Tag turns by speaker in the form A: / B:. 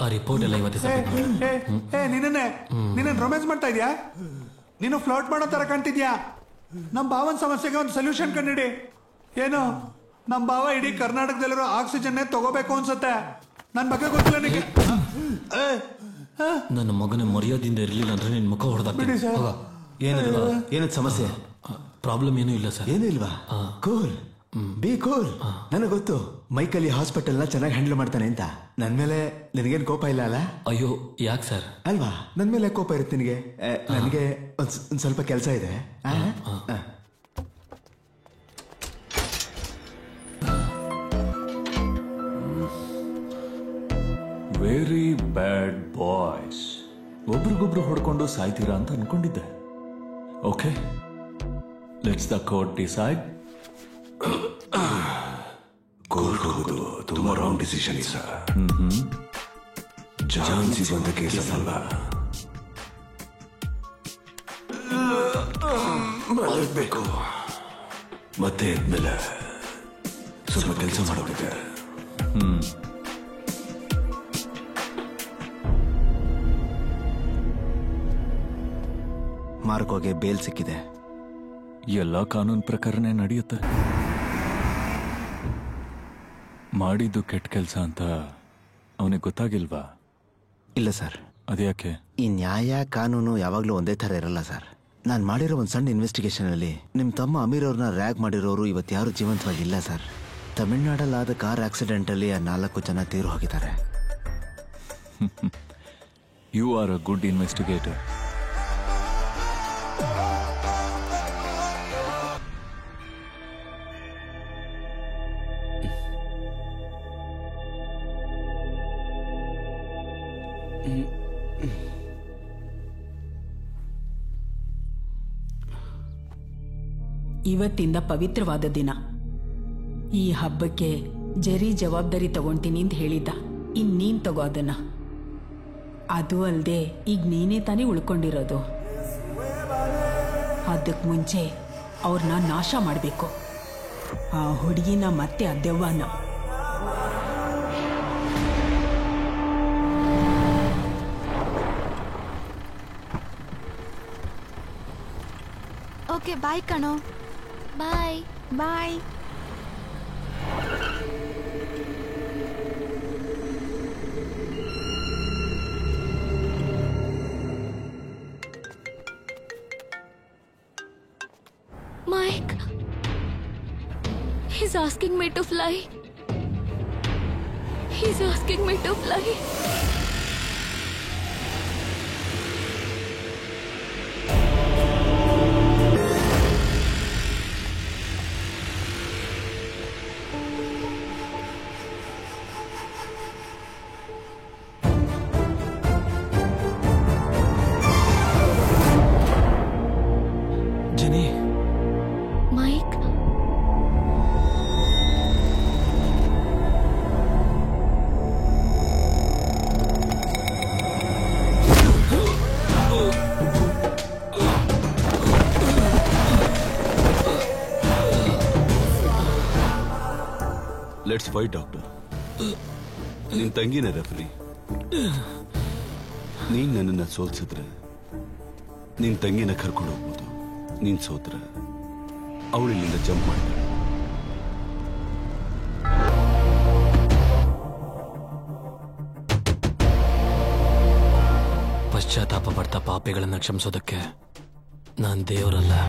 A: ಆ ರಿಪೋರ್ಟ್ ಎಲ್ಲ ಇವತ್ತೇ
B: ನಿನ್ನ ರೊಮ್ಯಾನ್ಸ್ ಮಾಡ್ತಾ ಇದೀಯಾ? ನೀನು ಫ್ಲರ್ಟ್ ಮಾಡೋ ತರ ಕಾಣ್ತಿದ್ಯಾ? ನಮ್ಮ ಭಾವನ ಸಮಸ್ಯೆಗೆ ಒಂದು ಸೊಲ್ಯೂಷನ್ ಕಂಡಿಡಿ. ಏನು ನಮ್ಮ ಭಾವ ಇಡೀ ಕರ್ನಾಟಕದಲ್ಲಿರೋ ಆಕ್ಸಿಜನ್ ತಗೋಬೇಕು ಅನ್ಸುತ್ತೆ. ನನ್ನ ಬಗ್ಗೆ ಗೊತ್ತಿಲ್ಲ ನಿನಗೆ.
A: ನನ್ನ ಮಗನ ಮರ್ಯಾದಿಂದ ಇರಲಿಲ್ಲ ಅಂದ್ರೆ ನಿನ್ ಮುಖ ಹೊಡೆದಾಗ್ತೀನಿ.
C: ಏನದ ಸಮಸ್ಯೆ?
A: ಪ್ರಾಬ್ಲಮ್ ಏನೂ ಇಲ್ಲ ಸರ್.
C: ಏನೂ ಇಲ್ವಾ? Cool, B cool. ನನಗೆ ಗೊತ್ತು ಮೈಕಲ್ಲಿ ಹಾಸ್ಪಿಟಲ್ನ ಚೆನ್ನಾಗಿ ಹ್ಯಾಂಡಲ್ ಮಾಡ್ತಾನೆ ಅಂತ. ನನ್ ಮೇಲೆ ನಿನಗೇನು ಕೋಪ ಇಲ್ಲ ಅಲ್ಲ?
A: ಅಯ್ಯೋ ಯಾಕೆ ಸರ್?
C: ಅಲ್ವಾ, ನನ್ ಮೇಲೆ ಕೋಪ ಇರುತ್ತೆ ನಿನಗೆ. ನನಗೆ ಒಂದ್ ಸ್ವಲ್ಪ ಕೆಲಸ ಇದೆ.
D: Very bad boys. ಒಬ್ರಿಗೊಬ್ರು ಹೊಡ್ಕೊಂಡು ಸಾಯ್ತೀರಾ ಅಂತ ಅನ್ಕೊಂಡಿದ್ದೆ. Okay, let's the court decide.
E: Court ಹೋಗೋದು ತುಂಬಾ ರಾಂಗ್ ಡಿಸಿಷನ್ ಸರ್. ಝಾನ್ಸಿ ಬಂದ ಕೇಸ್ ಅಲ್ಲ. ಮಲಗಬೇಕು, ಮತ್ತೆ ಎದ್ಮೇಲೆ ಸ್ವಲ್ಪ ಕೆಲಸ ಮಾಡೋದಿದೆ.
C: ಮಾರ್ಕೋಗೆ ಬೇಲ್ ಸಿಕ್ಕಿದೆ.
D: ಎಲ್ಲ ಕಾನೂನು ಪ್ರಕಾರನೇ ನಡೆಯುತ್ತೆ. ಮಾಡಿದ್ದು ಕೆಟ್ಟ ಕೆಲಸ ಅಂತ ಅವನಿಗೆ ಗೊತ್ತಾಗಿಲ್ವಾ?
C: ಇಲ್ಲ ಸರ್.
D: ಅದ್ಯಾಕೆ?
C: ಈ ನ್ಯಾಯ ಕಾನೂನು ಯಾವಾಗ್ಲೂ ಒಂದೇ ತರ ಇರಲ್ಲ ಸರ್. ನಾನು ಮಾಡಿರೋ ಒಂದು ಸಣ್ಣ ಇನ್ವೆಸ್ಟಿಗೇಷನ್ ಅಲ್ಲಿ ನಿಮ್ ತಮ್ಮ ಅಮೀರ್ ಅವ್ರನ್ನ ರ್ಯಾಗ್ ಮಾಡಿರೋರು ಇವತ್ತು ಜೀವಂತವಾಗಿಲ್ಲ ಸರ್. ತಮಿಳ್ನಾಡಲ್ಲಾದ ಕಾರ್ ಆಕ್ಸಿಡೆಂಟ್ ಅಲ್ಲಿ 4 ಜನ ತೀರು ಹೋಗಿದ್ದಾರೆ.
D: You are a good investigator.
F: ಇವತ್ತಿಂದ ಪವಿತ್ರವಾದ ದಿನ. ಈ ಹಬ್ಬಕ್ಕೆ ಜರಿ ಜವಾಬ್ದಾರಿ ತಗೊಂತೀನಿ ಅಂತ ಹೇಳಿದ್ದ. ನೀನ್ ತಗೋ ಅದನ್ನ. ಅದು ಅಲ್ಲದೆ ಈಗ ನೀನೇ ತಾನೇ ಉಳ್ಕೊಂಡಿರೋದು. ಅದಕ್ಕೆ ಮುಂಚೆ ಅವ್ರನ್ನ ನಾಶ ಮಾಡಬೇಕು. ಆ ಹುಡುಗಿನ ಮತ್ತೆ ಆ ದೆವ್ವನ.
G: ಓಕೆ ಬಾಯ್ ಕಣೋ. ಬಾಯ್ ಬಾಯ್. Mike, he's asking me to fly. He's asking me to fly. Mike.
E: Let's fight doctor. ನಿನ್ ತಂಗಿನ ರೆಫರಿ. ನೀನ್ ನನ್ನನ್ನ ಸೋಲ್ಸಿದ್ರೆ ನಿನ್ ತಂಗಿನ ಕರ್ಕೊಂಡು ಹೋಗ್ಬೋದು. ನೀನ್ ಸೋತ್ರ ಅವಳು ಇಲ್ಲಿಂದ ಜಂಪ್ ಮಾಡ್ತಾಳೆ.
A: ಪಶ್ಚಾತ್ತಾಪ ಪಡ್ತಾ ಪಾಪಿಗಳನ್ನ ಕ್ಷಮಿಸೋದಕ್ಕೆ ನಾನ್ ದೇವರಲ್ಲ.